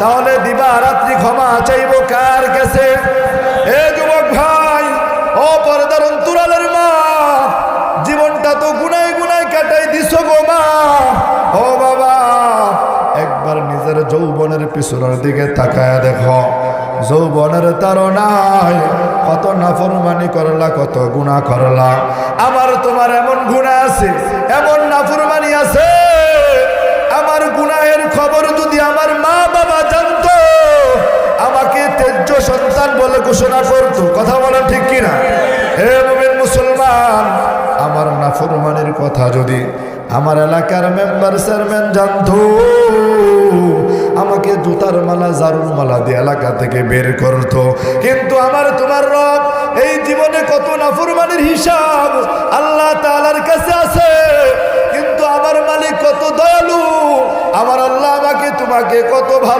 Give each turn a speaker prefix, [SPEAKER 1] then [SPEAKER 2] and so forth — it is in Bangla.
[SPEAKER 1] তাহলে দিবা রাত্রি ক্ষমা চাইব কার কাছে? এ যুবক ভাই, ও পর্দার অন্তরালের মা, জীবনটা তো গুনায় গুনায় কাটাই দিছো গো মা। ও বাবা, একবার নিজের যৌবনের পিছনের দিকে তাকায় দেখো। যৌবনের তাড়নায় কত নাফরমানি করলা, কত গুনাহ করলা। আমার তোমার এমন গুনাহ আছে, এমন নাফরমানি আছে, আমার গুনাহের খবর যদি আমার মা বাবা জানতো, আমাকে তেজ্য সন্তান বলে ঘোষণা করতো। কথা বলা ঠিক কিনা? হে মুমিন মুসলমান, আমার নাফরমানির কথা যদি আমার এলাকার মেম্বার চেয়ারম্যান জানতো, আমাকে জুতার মালা জারুর মালা দিয়ে এলাকা থেকে বের করতো। কিন্তু আমার তোমার রব এই জীবনে কত নাফরমানির হিসাব আল্লাহ তাআলার কাছে আছে। কিন্তু আমার মালিক কত দয়ালু, আমার আল্লাহ আমাকে তোমাকে কত ভালো